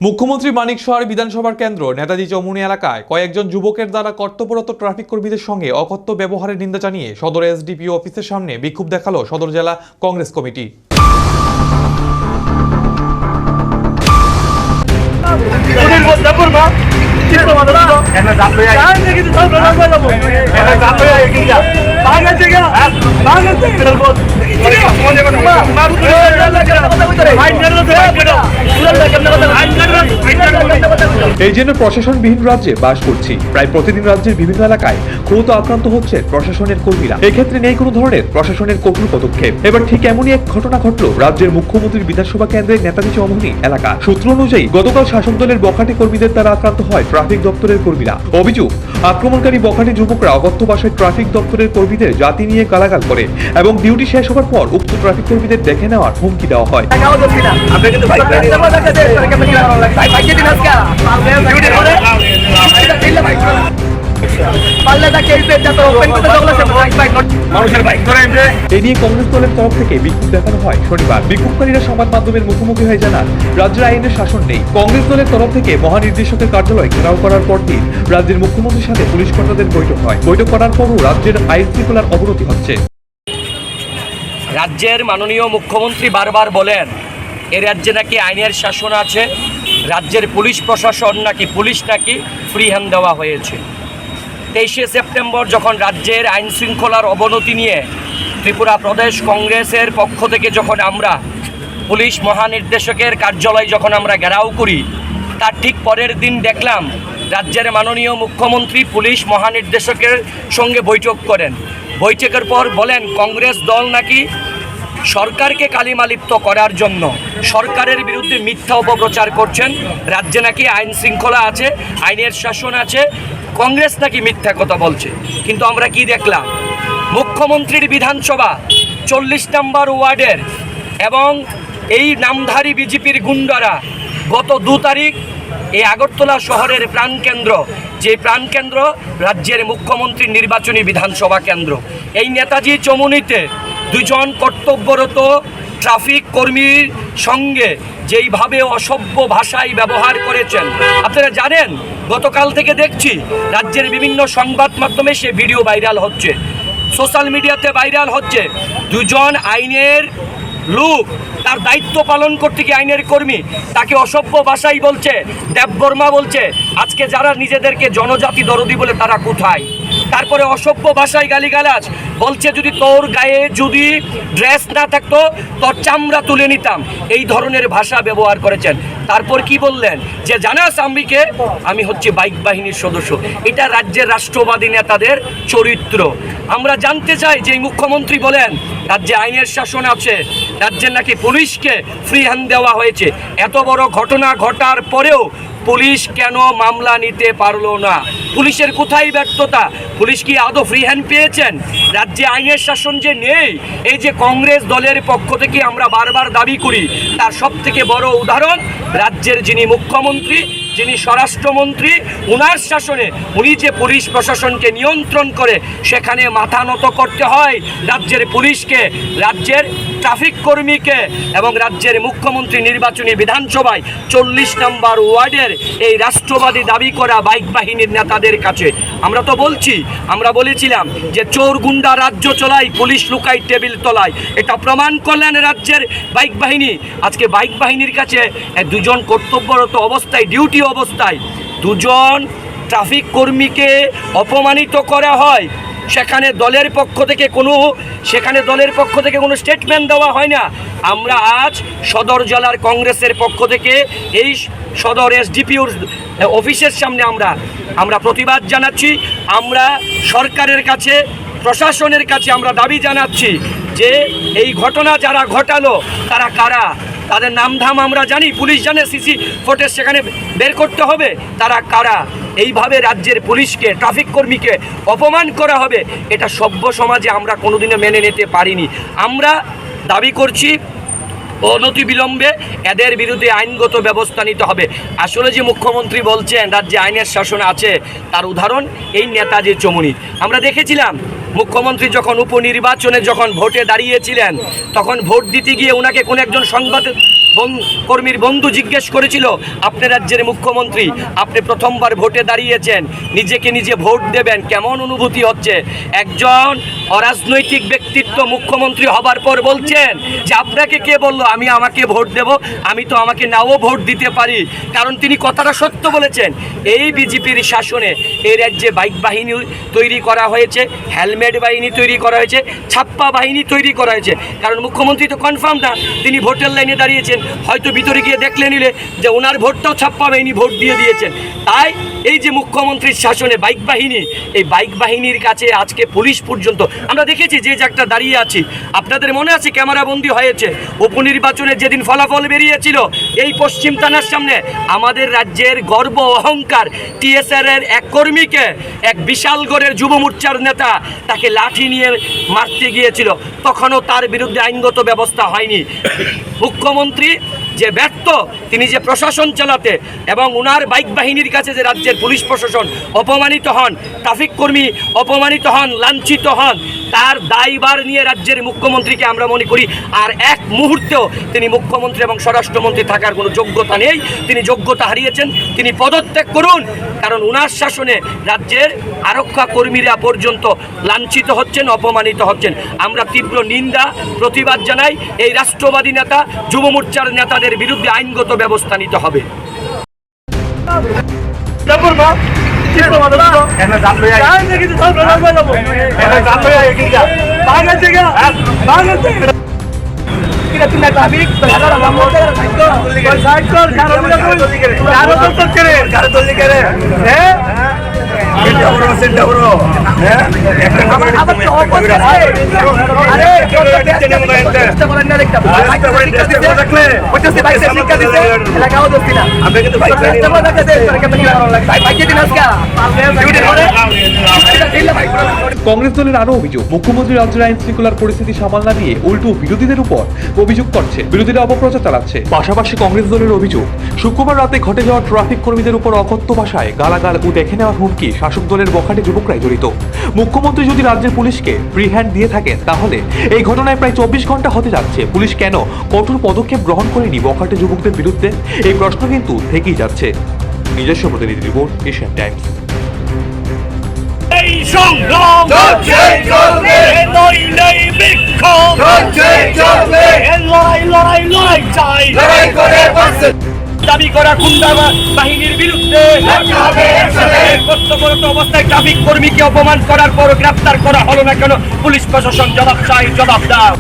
মুখ্যমন্ত্রী মানিকশহর বিধানসভার কেন্দ্র নেতাজি চৌমুহনী এলাকায় কয়েকজন যুবকের দ্বারা কর্তব্যরত ট্রাফিক কর্মীদের সঙ্গে অকথ্য ব্যবহারের নিন্দা জানিয়ে সদর এসডিপিও অফিসের সামনে বিক্ষোভ দেখালো সদর জেলা কংগ্রেস কমিটি। এই জন্য প্রশাসনবিহীন রাজ্যে বাস করছি। প্রায় প্রতিদিন রাজ্যের বিভিন্ন এলাকায় ক্ষত আক্রান্ত হচ্ছে প্রশাসনের কর্মীরা। এক্ষেত্রে নেই কোনো ধরনের প্রশাসনের কঠোর পদক্ষেপ। এবার ঠিক এমনই এক ঘটনা ঘটল রাজ্যের মুখ্যমন্ত্রীর বিধানসভা কেন্দ্রের নেতাজি চৌমুহনী এলাকা। সূত্র অনুযায়ী গতকাল শাসক দলের বখাটে কর্মীদের দ্বারা আক্রান্ত হয় ট্রাফিক দপ্তরের কর্মীরা। অভিযোগ, আক্রমণকারী বখাটে যুবকরা অকথ্য ভাষায় ট্রাফিক দপ্তরের কর্মীদের জাতি নিয়ে গালাগাল করে এবং ডিউটি শেষ হওয়ার পর উক্ত ট্রাফিক কর্মীদের দেখে নেওয়ার হুমকি দেওয়া হয়। এই নিয়ে কংগ্রেস দলের তরফ থেকে বিক্ষোভ দেখানো হয় শনিবার। বিক্ষোভকারীরা সংবাদ মাধ্যমের মুখোমুখি হয়ে জানান, রাজ্যের আইনের শাসন নেই। কংগ্রেস দলের তরফ থেকে মহানির্দেশকের কার্যালয় ঘেরাও করার পরদিন রাজ্যের মুখ্যমন্ত্রীর সাথে পুলিশ কর্তাদের বৈঠক হয়। বৈঠক করার পরও রাজ্যের আইন শৃঙ্খলার অবনতি হচ্ছে। রাজ্যের মাননীয় মুখ্যমন্ত্রী বারবার বলেন এ রাজ্যে নাকি আইনের শাসন আছে, রাজ্যের পুলিশ প্রশাসন নাকি ফ্রি হ্যান্ড দেওয়া হয়েছে। 23শে সেপ্টেম্বর যখন রাজ্যের আইন শৃঙ্খলার অবনতি নিয়ে ত্রিপুরা প্রদেশ কংগ্রেসের পক্ষ থেকে যখন আমরা পুলিশ মহানির্দেশকের কার্যালয় যখন আমরা ঘেরাও করি, তার ঠিক পরের দিন দেখলাম রাজ্যের মাননীয় মুখ্যমন্ত্রী পুলিশ মহানির্দেশকের সঙ্গে বৈঠক করেন। বৈঠকের পর বলেন কংগ্রেস দল নাকি সরকারকে কালিমালিপ্ত করার জন্য সরকারের বিরুদ্ধে মিথ্যা অপপ্রচার করছেন। রাজ্যে নাকি আইন শৃঙ্খলা আছে, আইনের শাসন আছে, কংগ্রেস নাকি মিথ্যা কথা বলছে। কিন্তু আমরা কি দেখলাম, মুখ্যমন্ত্রীর বিধানসভা 40 নম্বর ওয়ার্ডের এবং এই নামধারী বিজেপির গুন্ডারা গত 2 তারিখ এই আগরতলা শহরের প্রাণকেন্দ্র, যে প্রাণকেন্দ্র রাজ্যের মুখ্যমন্ত্রীর নির্বাচনী বিধানসভা কেন্দ্র, এই নেতাজি চৌমুহনীতে 2 জন কর্তব্যরত ট্রাফিক কর্মীর সঙ্গে যেইভাবে অসভ্য ভাষায় ব্যবহার করেছেন আপনারা জানেন। গতকাল থেকে দেখছি রাজ্যের বিভিন্ন সংবাদ মাধ্যমে সে ভিডিও ভাইরাল হচ্ছে, সোশ্যাল মিডিয়াতে ভাইরাল হচ্ছে। 2 জন আইনের লোক তার দায়িত্ব পালন করতে গিয়ে আইনের কর্মী তাকে অসভ্য ভাষাই বলছে, দেববর্মা বলছে। আজকে যারা নিজেদেরকে জনজাতি দরদি বলে তারা কোথায়? তারপরে অসভ্য ভাষায় গালিগালাজ বলছে, যদি তোর গায়ে যদি ড্রেস না থাকতো তোর চামড়া তুলে নিতাম, এই ধরনের ভাষা ব্যবহার করেছেন। তারপর কি বললেন যে জানাস আমি হচ্ছে বাইক বাহিনীর সদস্য। এটা রাজ্যের রাষ্ট্রবাদী নেতাদের চরিত্র। আমরা জানতে চাই যে মুখ্যমন্ত্রী বলেন রাজ্যে আইনের শাসন আছে, রাজ্যের নাকি পুলিশকে ফ্রি হ্যান্ড দেওয়া হয়েছে। এত বড় ঘটনা ঘটার পরেও পুলিশ কেন মামলা নিতে পারলো না? পুলিশের কোথায় ব্যর্থতা? পুলিশ কি আদৌ ফ্রি হ্যান্ড পেয়েছেন? রাজ্যে আইনের শাসন যে নেই, এই যে কংগ্রেস দলের পক্ষ থেকে আমরা বারবার দাবি করি, তার সবথেকে বড় উদাহরণ রাজ্যের যিনি মুখ্যমন্ত্রী, যিনি স্বরাষ্ট্রমন্ত্রী, ওনার শাসনে উনি যে পুলিশ প্রশাসনকে নিয়ন্ত্রণ করে, সেখানে মাথা নত করতে হয় রাজ্যের পুলিশকে, রাজ্যের ট্রাফিক কর্মীকে এবং রাজ্যের মুখ্যমন্ত্রী নির্বাচনী বিধানসভায় 40 নম্বর ওয়ার্ডের এই রাষ্ট্রবাদী দাবি করা বাইক বাহিনীর নেতাদের কাছে। আমরা তো বলছি, আমরা বলেছিলাম যে চোর গুন্ডা রাজ্য চলাই, পুলিশ লুকাই টেবিল তলায়। এটা প্রমাণ করলেন রাজ্যের বাইক বাহিনী। আজকে বাইক বাহিনীর কাছে 2 জন কর্তব্যরত অবস্থায়, ডিউটি অবস্থায় 2 জন ট্রাফিক কর্মীকে অপমানিত করা হয়। সেখানে দলের পক্ষ থেকে কোনো স্টেটমেন্ট দেওয়া হয় না। আমরা আজ সদর জেলার কংগ্রেসের পক্ষ থেকে এই সদর এসডিপিওর অফিসের সামনে আমরা প্রতিবাদ জানাচ্ছি। আমরা সরকারের কাছে, প্রশাসনের কাছে আমরা দাবি জানাচ্ছি যে এই ঘটনা যারা ঘটালো তারা কারা, তাদের নামধাম আমরা জানি, পুলিশ জানে, সিসি ফুটেজ সেখানে বের করতে হবে, তারা কারা। এইভাবে রাজ্যের পুলিশকে, ট্রাফিক কর্মীকে অপমান করা হবে, এটা সভ্য সমাজে আমরা কোনোদিনও মেনে নিতে পারিনি। আমরা দাবি করছি অনতিবিলম্বে এদের বিরুদ্ধে আইনগত ব্যবস্থা নিতে হবে। আসলে যে মুখ্যমন্ত্রী বলছেন রাজ্যে আইনের শাসন আছে, তার উদাহরণ এই নেতাজি চৌমুহনী। আমরা দেখেছিলাম মুখ্যমন্ত্রী যখন উপনির্বাচনে যখন ভোটে দাঁড়িয়েছিলেন, তখন ভোট দিতে গিয়ে ওনাকে কোন একজন সংবাদ কর্মীর বন্ধু জিজ্ঞেস করেছিল, আপনি রাজ্যের মুখ্যমন্ত্রী, আপনি প্রথমবার ভোটে দাঁড়িয়েছেন, নিজেকে নিজে ভোট দেবেন, কেমন অনুভূতি হচ্ছে? একজন অরাজনৈতিক ব্যক্তিত্ব মুখ্যমন্ত্রী হবার পর বলছেন যে আপনাকে কে বললো আমি আমাকে ভোট দেব? আমি তো আমাকে নাও ভোট দিতে পারি। কারণ তিনি কথাটা সত্য বলেছেন। এই বিজেপির শাসনে এই রাজ্যে বাইক বাহিনী তৈরি করা হয়েছে, হেলমেট বাহিনী তৈরি করা হয়েছে, ছাপ্পা বাহিনী তৈরি করা হয়েছে। কারণ মুখ্যমন্ত্রী তো কনফার্ম না তিনি ভোটের লাইনে দাঁড়িয়েছেন, হয়তো ভিতরে গিয়ে দেখলে নিলে যে ওনার ভোটটাও ছাপ্পা বাহিনী ভোট দিয়ে দিয়েছেন। তাই এই যে মুখ্যমন্ত্রীর শাসনে বাইক বাহিনী, এই বাইক বাহিনীর কাছে আজকে পুলিশ পর্যন্ত আমরা দেখেছি যে একটা দাঁড়িয়ে আছি, আপনাদের মনে আছে ক্যামেরাবন্দি হয়েছে উপনির্বাচনের যেদিন ফলাফল বেরিয়েছিল, এই পশ্চিম থানার সামনে আমাদের রাজ্যের গর্ব অহংকার টিএসআর এর এক কর্মীকে এক বিশালগড়ের যুব মোর্চার নেতা তাকে লাঠি নিয়ে মারতে গিয়েছিল, তখনও তার বিরুদ্ধে আইনগত ব্যবস্থা হয়নি। মুখ্যমন্ত্রী যে ব্যর্থ, তিনি যে প্রশাসন চালাতে এবং ওনার বাইক বাহিনীর কাছে যে রাজ্যের পুলিশ প্রশাসন অপমানিত হন, ট্রাফিক কর্মী অপমানিত হন, লাঞ্ছিত হন, তার দায়ভার নিয়ে রাজ্যের মুখ্যমন্ত্রীকে আমরা মনে করি আর এক মুহূর্তেও তিনি মুখ্যমন্ত্রী এবং স্বরাষ্ট্রমন্ত্রী থাকার কোনো যোগ্যতা নেই। তিনি যোগ্যতা হারিয়েছেন, তিনি পদত্যাগ করুন। কারণ ওনার শাসনে রাজ্যের আরক্ষা কর্মীরা পর্যন্ত লাঞ্ছিত হচ্ছেন, অপমানিত হচ্ছেন। আমরা তীব্র নিন্দা প্রতিবাদ জানাই। এই রাষ্ট্রবাদী নেতা, যুব মোর্চার নেতাদের বিরুদ্ধে আইনগত ব্যবস্থা নিতে হবে। কংগ্রেস দলের আরো অভিযোগ, মুখ্যমন্ত্রী রাজ্যের আইন শৃঙ্খলার পরিস্থিতি সামাল না দিয়ে উল্টো বিরোধীদের উপর অভিযোগ করছে, বিরোধীরা অপপ্রচার চালাচ্ছে। পাশাপাশি কংগ্রেস দলের অভিযোগ, শুক্রবার রাতে ঘটে যাওয়া ট্রাফিক কর্মীদের উপর অকথ্য ভাষায় গালাগাল ও দেখে নেওয়ার হুমকি শাসক দলের বখাটে যুবকরাই জড়িত। মুখ্যমন্ত্রী যদি রাজ্যের পুলিশকে ফ্রি হ্যান্ড দিয়ে থাকেন, তাহলে এই ঘটনায় প্রায় 24 ঘন্টা হতে যাচ্ছে, পুলিশ কেন কঠোর পদক্ষেপ গ্রহণ করেনি বখাটে যুবকদের বিরুদ্ধে? এই প্রশ্ন কিন্তু থেকেই যাচ্ছে। নিজস্ব প্রতিনিধি রিপোর্ট, এশিয়ান টাইমস। এই সংগ্রাম চলবে, নইলেই বিক্ষোভ চলবে, লড়াই চাই, দাবি করা গুন্ডা বাহিনীর বিরুদ্ধে কর্তব্যরত অবস্থায় ট্রাফিক কর্মীকে অপমান করার পর গ্রেফতার করা হলো না কেন? পুলিশ প্রশাসন জবাব চাই, জবাব দাও।